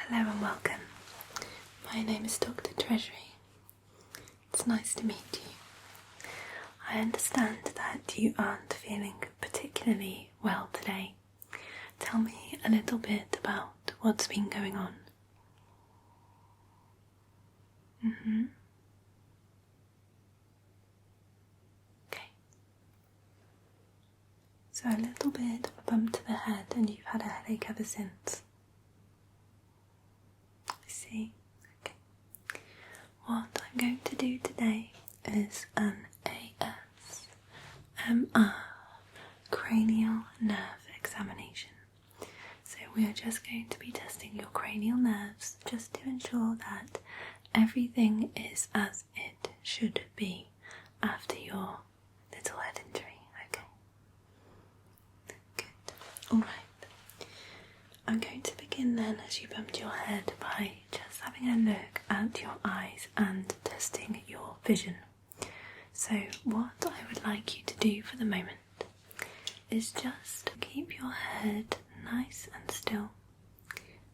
Hello and welcome. My name is Dr. Treasury. It's nice to meet you. I understand that you aren't feeling particularly well today. Tell me a little bit about what's been going on. Okay. So a little bit of a bump to the head and you've had a headache ever since. I see. Okay. What I'm going to do today is an ASMR cranial nerve examination. So we are just going to be testing your cranial nerves just to ensure that everything is as it should be after your little head injury. Okay. Good. Alright. I'm going to begin then, as you bumped your head, by just having a look at your eyes and testing your vision. So what I would like you to do for the moment is just keep your head nice and still,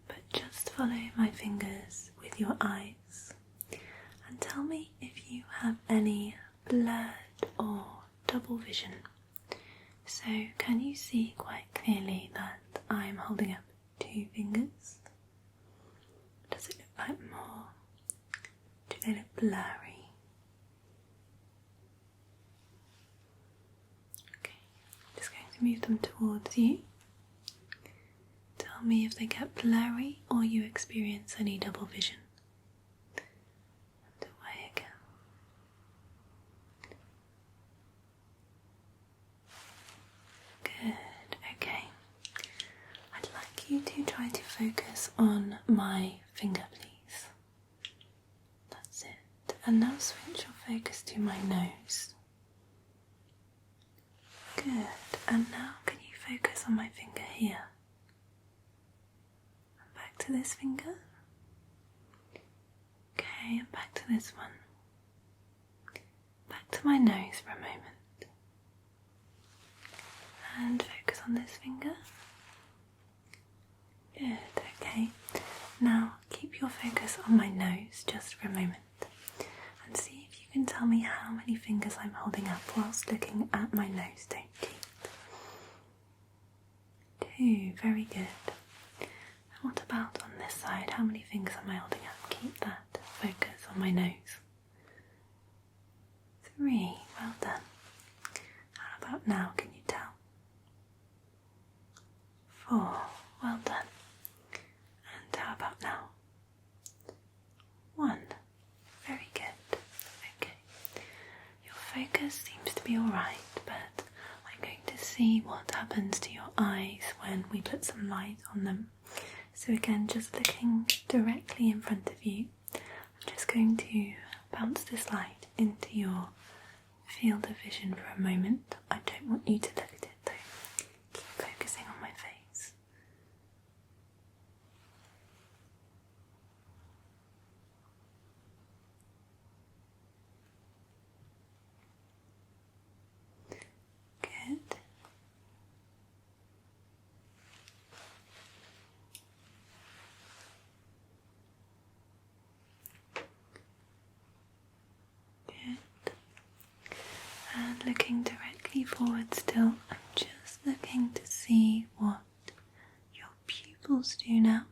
but just follow my fingers with your eyes and tell me if you have any blurred or double vision. So can you see quite clearly that I'm holding up 2 fingers? Does it look like more? Do they look blurry? Okay, just going to move them towards you. Tell me if they get blurry or you experience any double vision. And away again. Good, okay. I'd like you to try to focus on my finger, please. That's it. And now switch your focus to my nose. Good. And now can you focus on my finger here? And back to this finger. Okay, and back to this one. Back to my nose for a moment. And focus on this finger. Good, okay. Now keep your focus on my nose just for a moment and see if you can tell me how many fingers I'm holding up whilst looking at my nose, don't you? 2, very good. And what about on this side? How many fingers am I holding up? Keep that focus on my nose. 3, well done. How about now, can you tell? 4, well done. And how about now? 1, very good. Okay, your focus seems to be alright, but I'm going to see what happens to your eyes when we put some light on them. So again, just looking directly in front of you, I'm just going to bounce this light into your field of vision for a moment. I don't want you to look at it though. Keep focusing on my face. Good. Good. And looking directly forward still, I'm just looking to see what your pupils do now.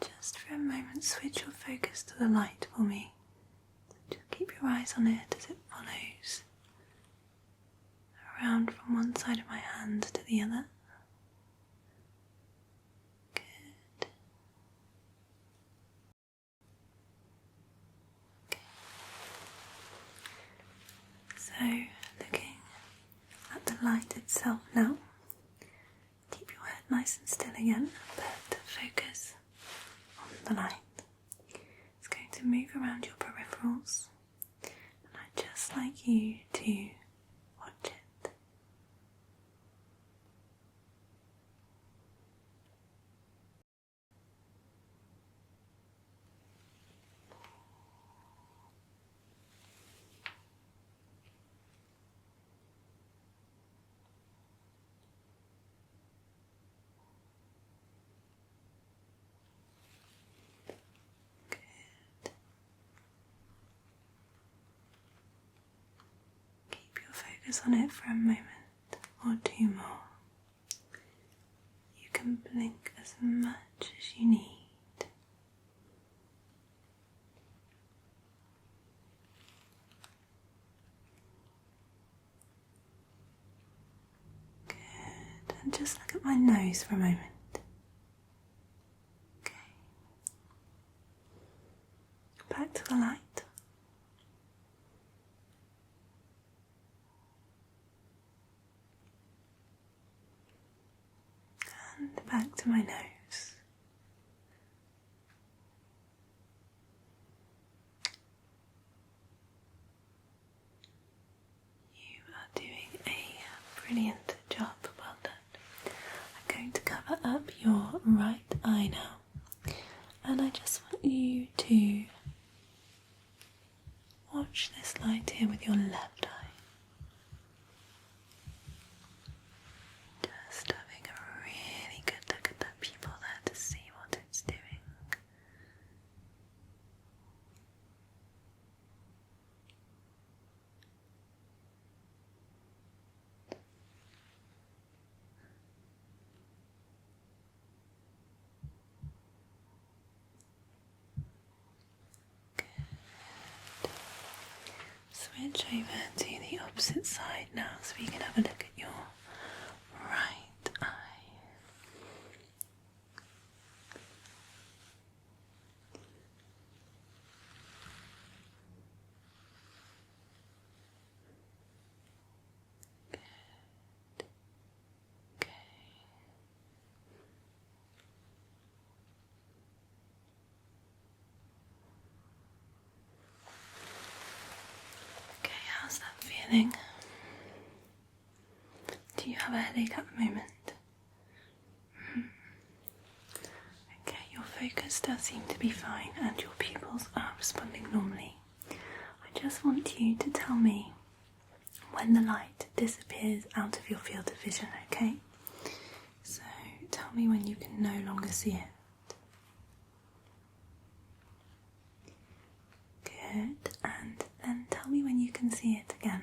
Just for a moment, switch your focus to the light for me. Just keep your eyes on it as it follows around from one side of my hand to the other. Good. Okay. So, looking at the light itself now, keep your head nice and still again, but focus on the light. It's going to move around your peripherals, and I'd just like you to watch it. focus on it for a moment or two more. You can blink as much as you need. Good, and just look at my nose for a moment. Okay. Back to the light. And back to my nose. You are doing a brilliant job, well done. I'm going to cover up your right eye now, and I just want you to watch this light here with your left eye. Just having a really good look at that pupil there to see what it's doing. Switch over to the opposite side now so we can have a look at your right eye. Good. Okay. Okay, how's that feeling? Do you have a headache at the moment? Okay, your focus does seem to be fine and your pupils are responding normally. I just want you to tell me when the light disappears out of your field of vision, okay? So tell me when you can no longer see it. Good, and then tell me when you can see it again.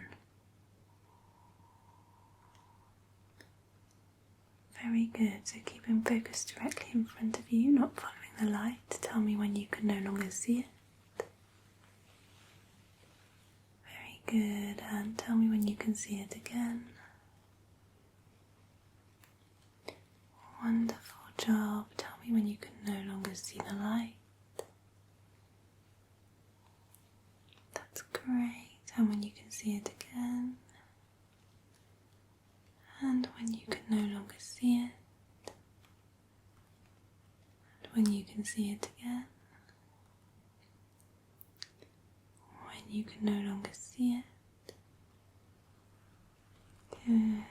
Very good, so keep him focused directly in front of you, not following the light. Tell me when you can no longer see it. Very good, and tell me when you can see it again. Wonderful job. Tell me when you can no longer see the light. That's great, and when you can see it again. And when you can no longer see it, and when you can see it again, when you can no longer see it, good, and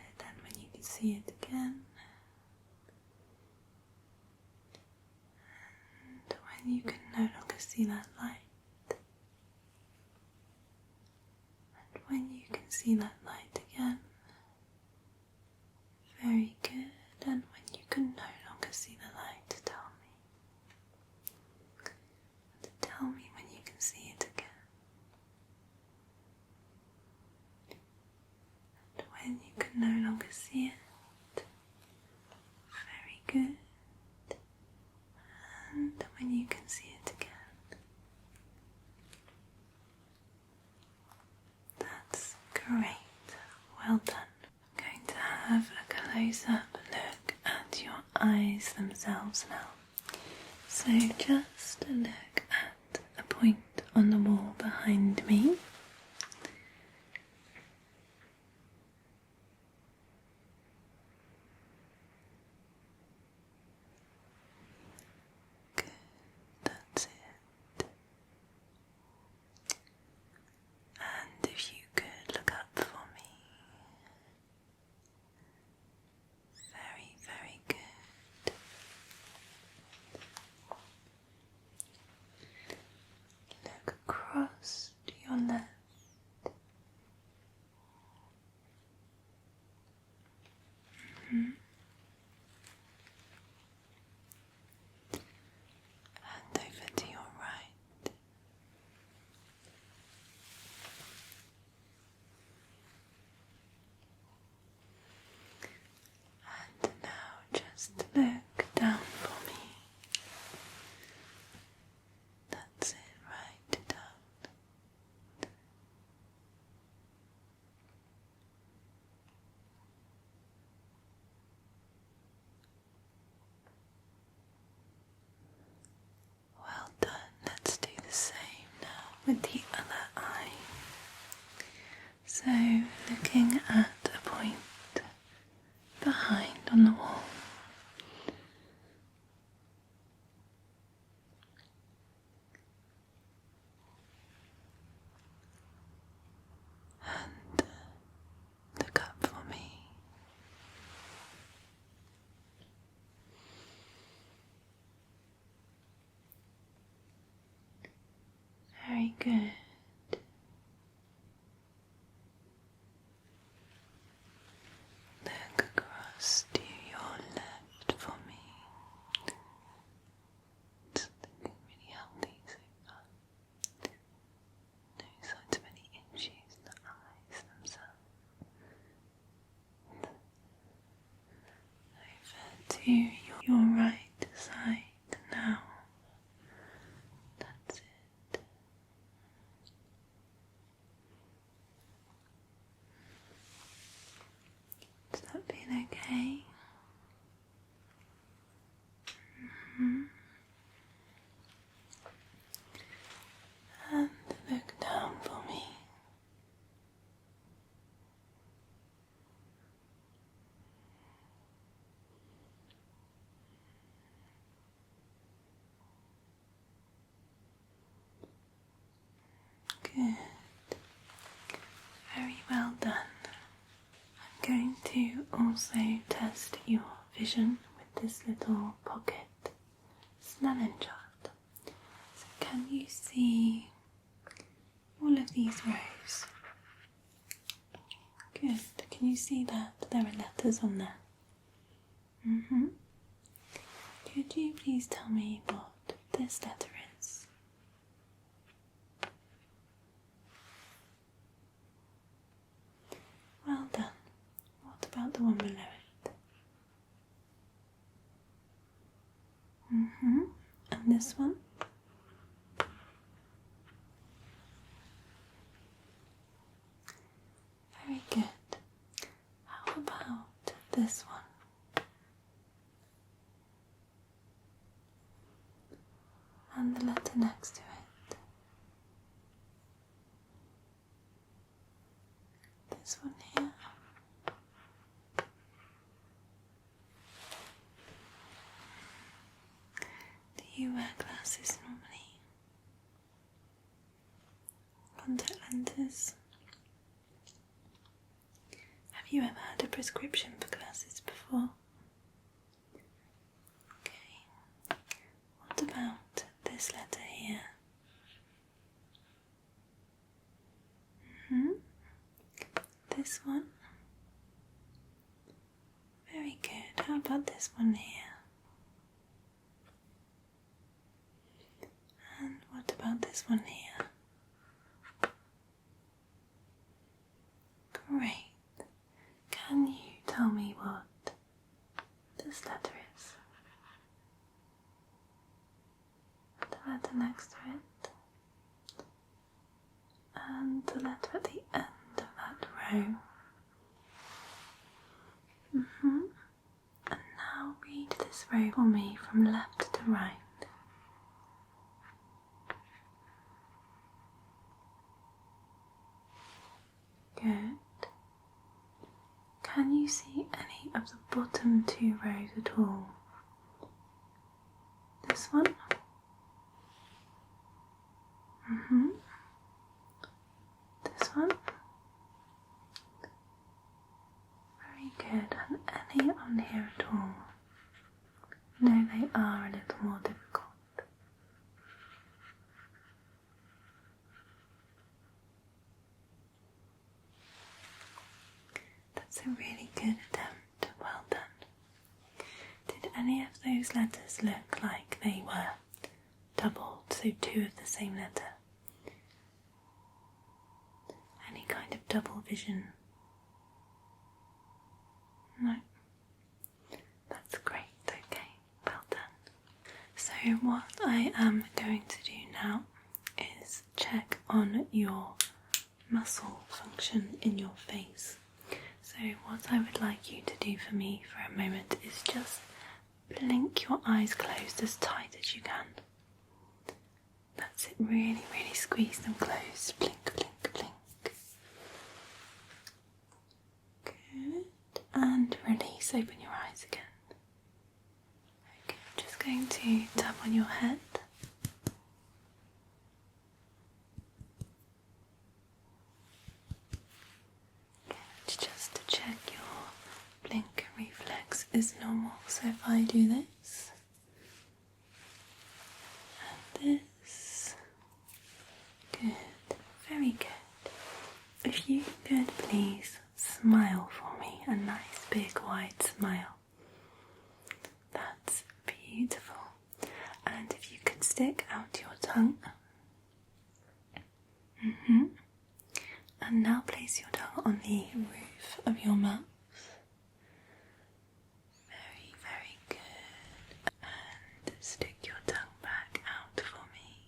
when you can see it again, and when you can no longer see that light, and when you can see that light again. Very good, and when you can no longer see the light, tell me. And tell me when you can see it again. And when you can no longer see it. Very good. And when you can see it again. That's great. Well done. I'm going to have a close-up look at your eyes themselves now. So just look at a point on the wall behind me. Good, that's it. And if you could look up for me. Very, very good. Look across to your left. So looking at a point behind on the wall. And look up for me. Very good. Look across to your left for me. It's looking really healthy so far. No signs of any issues in the eyes themselves. Over to your right side now. That's it. Does that feel okay? And look down for me. Good. Very well done. I'm going to also test your vision with this little pocket Snellen Chart. So can you see all of these rows? Good. Can you see that there are letters on there? Could you please tell me what this letter is? Well done. What about the one below it? And this one? Very good. How about this one? And the letter next to it? This one here? Do you wear glasses normally? Contact lenses? Have you ever had a prescription for glasses before? Okay. What about this letter here? This one? Very good. How about this one here? And what about this one here? Great. Can you tell me what this letter is? The letter next to it? And the letter at the end of that row? And now read this row for me from left to right. Good. Can you see any of the bottom two rows at all? This one? This one? Very good. And any on here at all? No, they are a little more difficult. That's a really good attempt. Well done. Did any of those letters look like they were doubled, so two of the same letter? Any kind of double vision? No? That's great, okay, well done. So what I am going to do now is check on your muscle function in your face. So what I would like you to do for me for a moment is just blink your eyes closed as tight as you can. That's it, really, really squeeze them closed. Blink, blink, blink. Good. And release. Open your eyes again. Okay, I'm just going to tap on your head. Okay, just to check your blink reflex is normal. So if I do this and this, good, very good. If you could please smile for me, a nice big wide smile. That's beautiful. And if you could stick out your tongue. And now place your tongue on the roof of your mouth. Very, very good. And stick your tongue back out for me.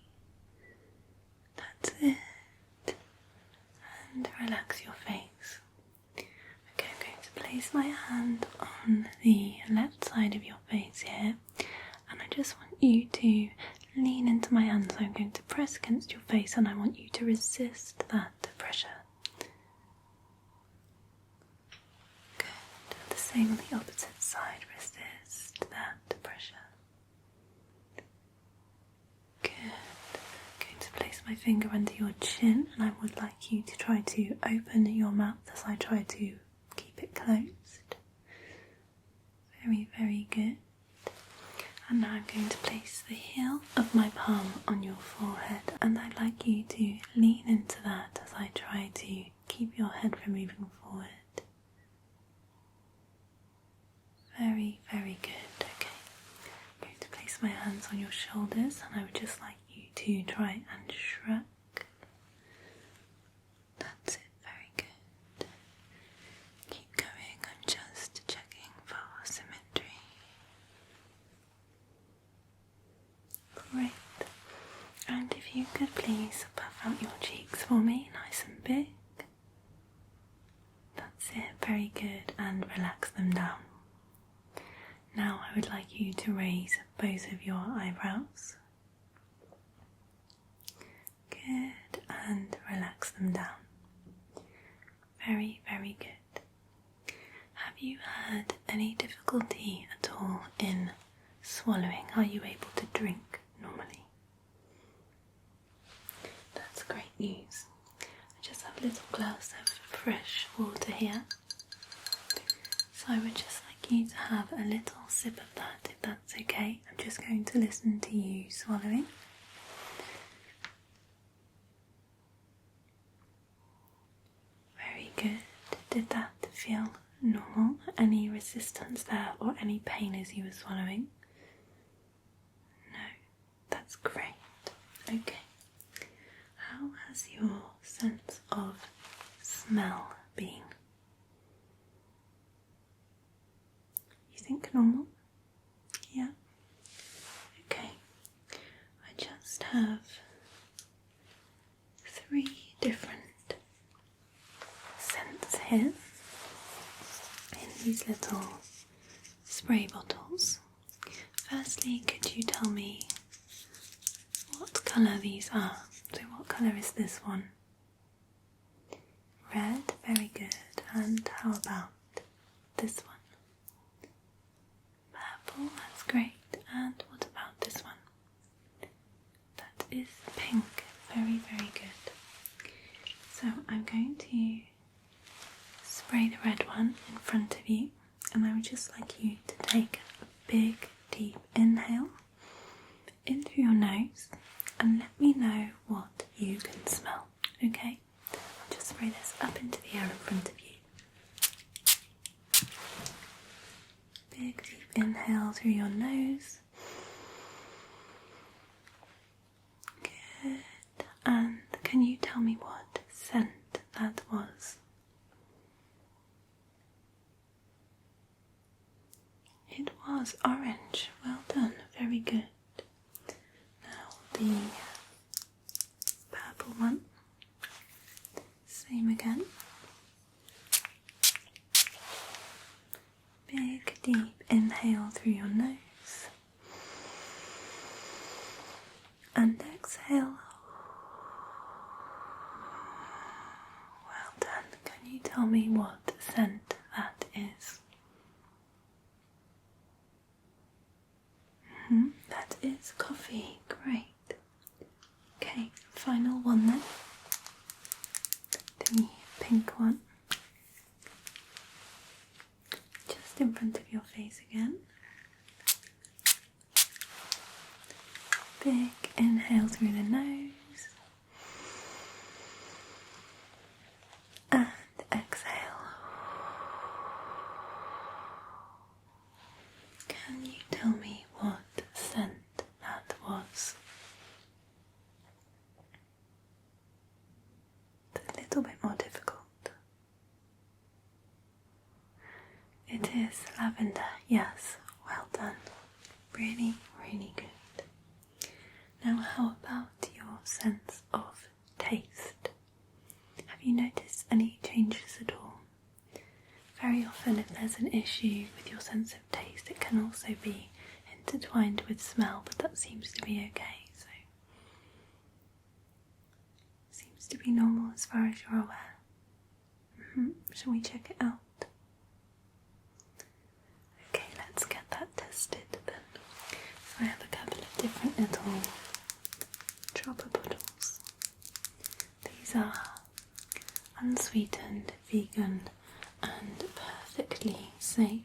That's it. And relax your face. Okay, I'm going to place my hand on the left side of your face here, and I just want you to lean into my hand. So I'm going to press against your face, and I want you to resist that pressure. Good. The same on the opposite side. Resist that pressure. Good. I'm going to place my finger under your chin, and I would like you to try to open your mouth as I try to keep it closed. Very, very good. And now I'm going to place the heel of my palm on your forehead, and I'd like you to lean into that as I try to keep your head from moving forward. Very, very good. Okay. I'm going to place my hands on your shoulders, and I would just like you to try and shrug. That's it. Very good. Keep going. I'm just checking for symmetry. Great. And if you could please puff out your cheeks for me, nice and big. That's it, very good, and relax them down. Now I would like you to raise both of your eyebrows. Good, and relax them down. Very, very good. Have you had any difficulty at all in swallowing? Are you able to drink normally? That's great news. I just have a little glass of fresh water here. So I would just like you to have a little sip of that, if that's okay. I'm just going to listen to you swallowing. Very good. Did that feel normal? Any resistance there or any pain as you were swallowing? No, that's great. Okay. How has your sense of smell been? You think normal? Yeah? Okay. I just have 3 different scents here in these little spray bottles. Firstly, could you tell me what colour these are? So what colour is this one? Red, very good. And how about this one? Purple, that's great. And what about this one? That is pink, very, very good. So I'm going to spray the red one in front of you, and I would just like you to take a big, deep inhale in through your nose and let me know what you can smell, okay? I'll just spray this up into the air in front of you. Big, deep inhale through your nose. Good. And can you tell me what scent that was? It was orange. Well done. Very good. Now the purple one. Same again. Big, deep inhale through your nose. And exhale. Well done. Can you tell me what scent that That is coffee. Great. Okay, final one then. The pink one. Just in front of your face again. Big inhale through the nose. And exhale. Can you tell me what scent that was? It's a little bit more difficult. It is lavender, yes, well done. Really, really good. Now how about your sense of taste? Have you noticed any changes at all? Very often if there's an issue with your sense of taste, it can also be intertwined with smell, but that seems to be okay, so seems to be normal as far as you're aware. Shall we check it out? Okay, let's get that tested then. So I have a couple of different little dropper bottles. These are unsweetened, vegan and perfectly safe.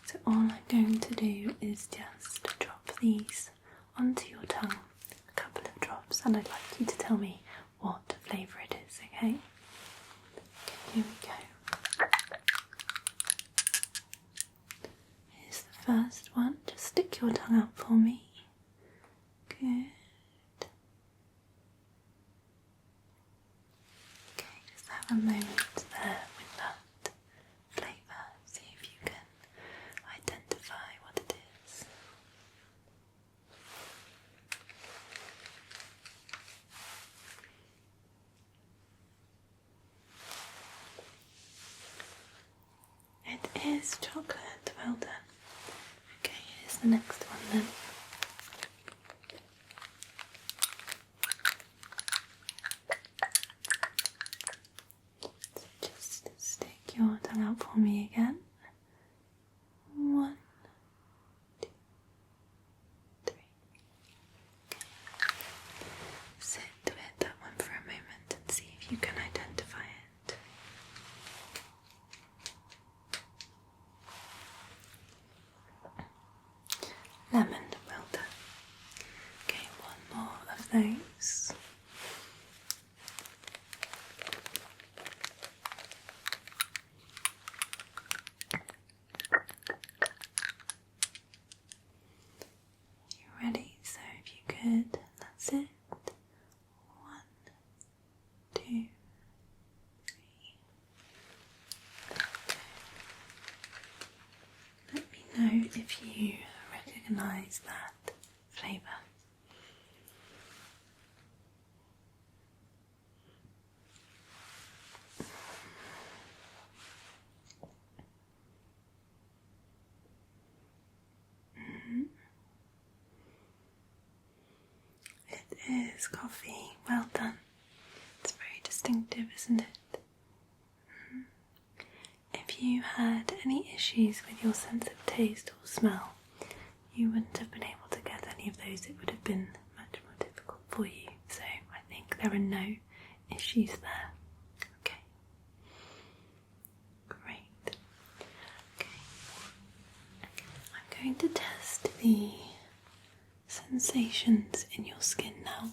So all I'm going to do is just drop these onto your tongue, a couple of drops, and I'd like you to tell me what flavour it is, okay? Here we go. Here's the first one. Just stick your tongue out for me. Good. Okay, just have a moment there with that flavour. See if you can identify what it is. It is chocolate, well done. Okay, here's the next one then. So just stick your tongue out for me again. 1, 2, 3. Okay. Sit with that one for a moment and see if you can identify it. Lemon, well done. Okay, one more of those. You ready? So if you could, that's it. 1, 2, 3. Let me know if you recognise that flavour. It is coffee, well done. It's very distinctive, isn't it? If you had any issues with your sense of taste or smell, you wouldn't have been able to get any of those. It would have been much more difficult for you. So I think there are no issues there. Okay. Great. Okay. I'm going to test the sensations in your skin now.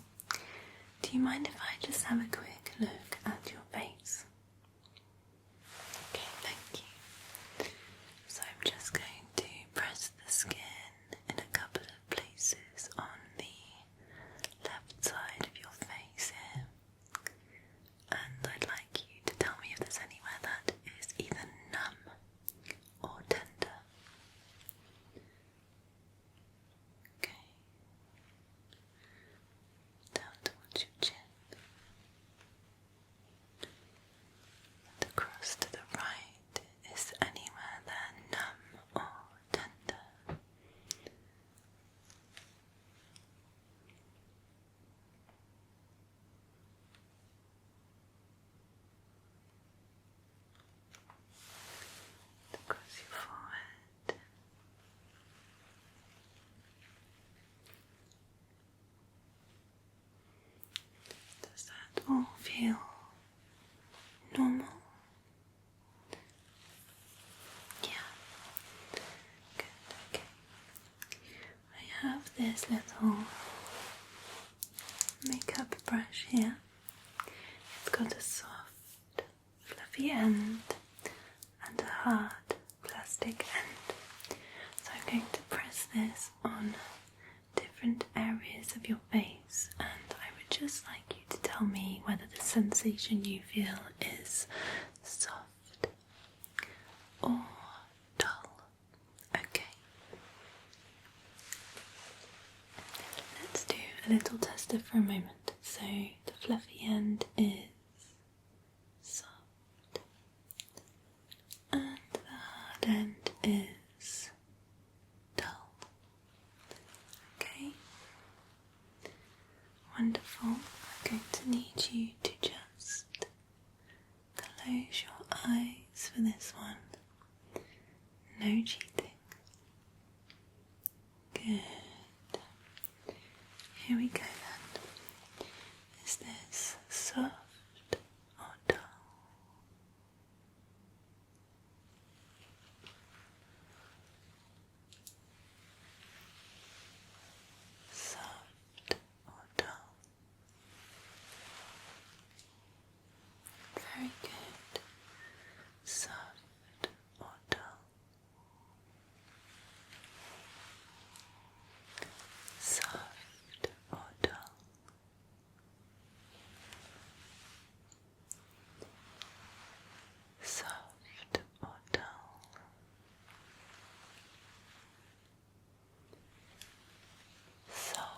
Do you mind if I just have a quick look at your face? Okay, thank you. So I'm just going to press the skin in a couple of places on the left side of your face here. And I'd like you to tell me if there's anywhere that is either numb or tender. Okay. Down towards your chin. feel normal? Yeah. Good, okay. I have this little makeup brush here. It's got a soft, fluffy end and a hard plastic end. So I'm going to press this on different areas of your face, and I would just like you to tell me whether the sensation you feel is soft or dull. Okay. Let's do a little tester for a moment. So the fluffy end is soft and the hard end is dull. Okay. Wonderful. I'm going to need you to just close your eyes for this one. No cheating. Good. Here we go then. Is this soft or dull? Soft or dull? Very good. Soft or dull? Soft or dull? Soft or dull?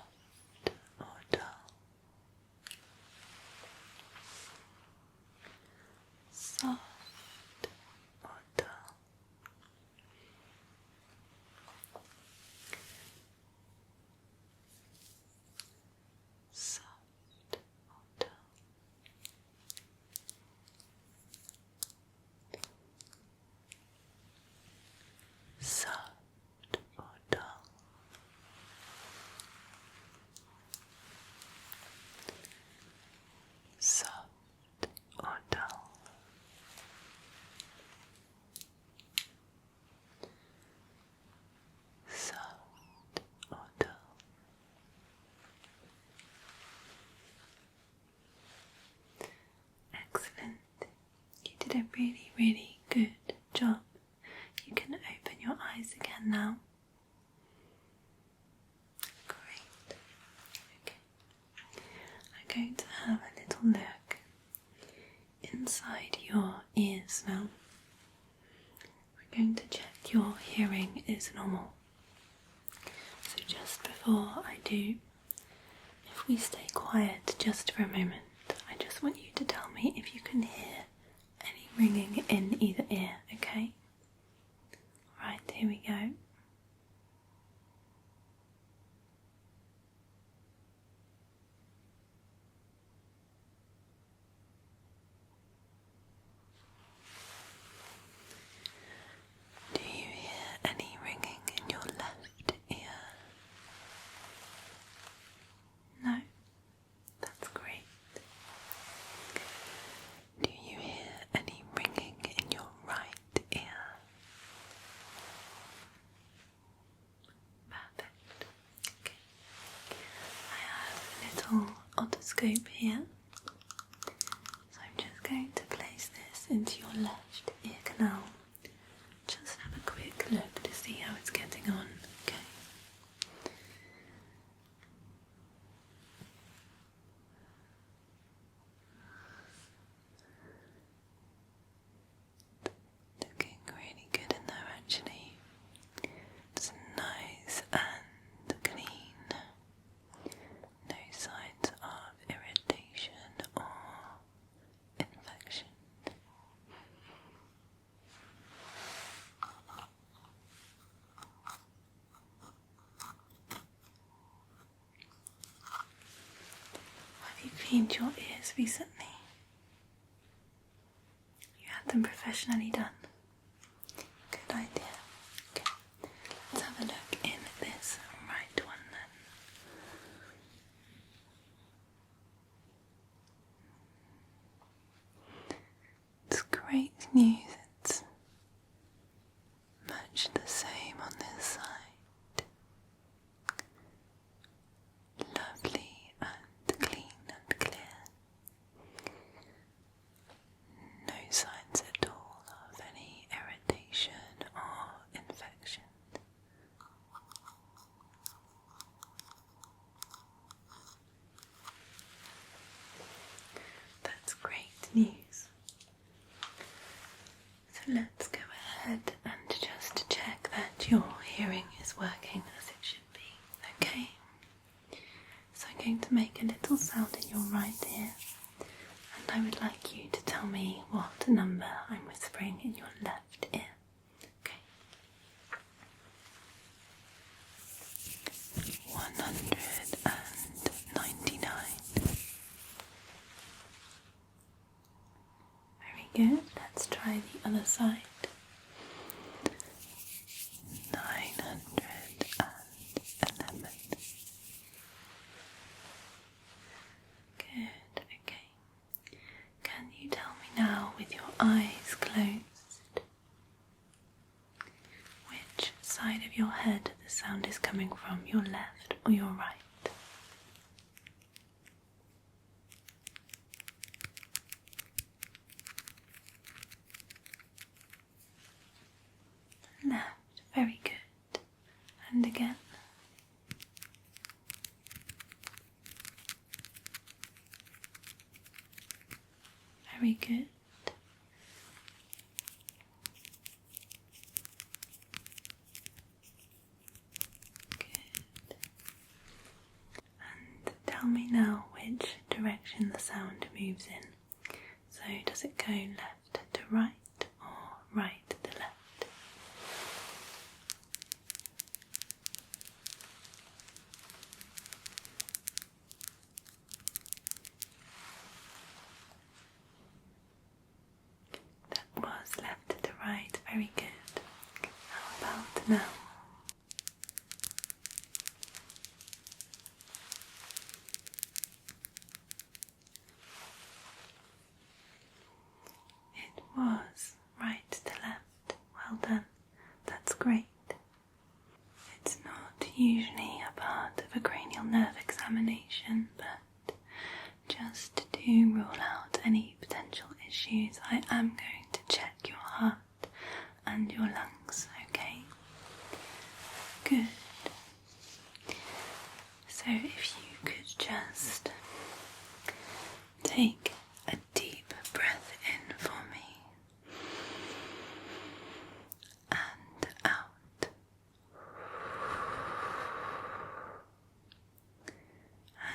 Soft or dull? Soft or dull? Soft or dull? Soft or dull? Soft or dull? Soft or dull? Excellent. You did a really, really good job. You can open your eyes again now. Great. Okay. I'm going to have a little look inside your ears now. We're going to check your hearing is normal. So just before I do, if we stay quiet just for a moment, I just want you to tell me if you can hear any ringing in either ear, okay? Right, here we go. Do you hear any ringing in your left ear? No? That's great. Do you hear any ringing in your right ear? Perfect. Okay. I have a little otoscope here. So I'm just going to place this into your left ear canal. Just have a quick look to see how it's getting on. Okay. Looking really good in there actually. It's nice and clean. No signs of irritation or infection. Have you cleaned your ears recently? You had them professionally done. Good idea. Okay. Let's have a look in this right one then. hearing is working as it should be. Okay, so I'm going to make a little sound in your right ear, and I would like you to tell me what number I'm whispering in your left ear. Okay. 199. Very good. Let's try the other side. 911. Good, okay. Can you tell me now, with your eyes closed, which side of your head the sound is coming from, your left or your right? Left, very good. And again. Very good. Good. And tell me now which direction the sound moves in. So does it go left to right or right to left? Was left to right, very good. How about now? It was right to left. Well done. That's great. It's not usually a part of a cranial nerve examination, but just to rule out any potential issues, I am going to check your heart and your lungs, okay? Good. So if you could just take a deep breath in for me and out.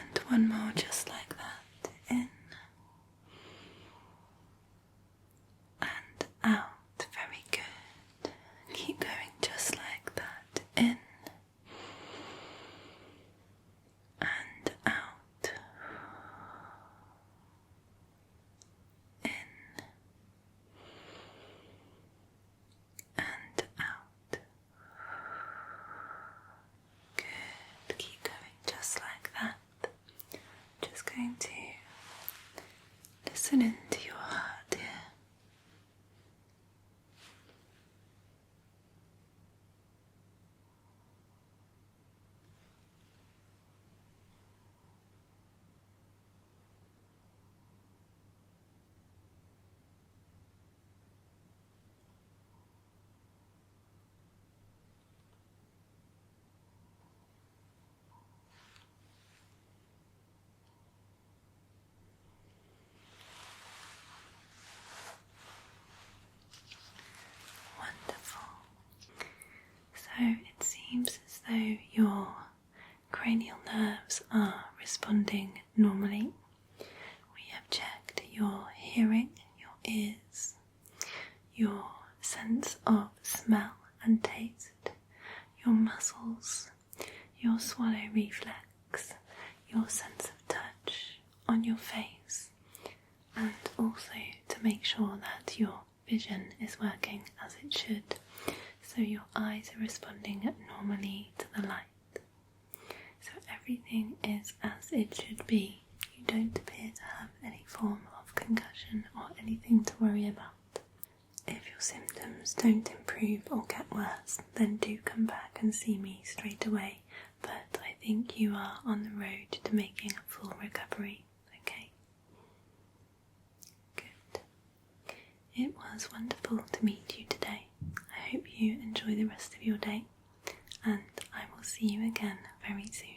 And one more just like that, in and out. Very good. Keep going just like that, in and out, in and out. Good. Keep going just like that. Just going to listen into your heart here. Wonderful. So it seems as though your cranial nerves are responding normally. We have checked your hearing, your ears, your sense of smell and taste, your muscles, your swallow reflex, your sense of touch on your face, and also to make sure that your vision is working as it should, so your eyes are responding normally to the light. So everything is as it should be. You don't appear to have any form of concussion or anything to worry about. If your symptoms don't improve or get worse, then do come back and see me straight away, but I think you are on the road to making a full recovery, okay? Good. It was wonderful to meet you today. I hope you enjoy the rest of your day, and I will see you again very soon.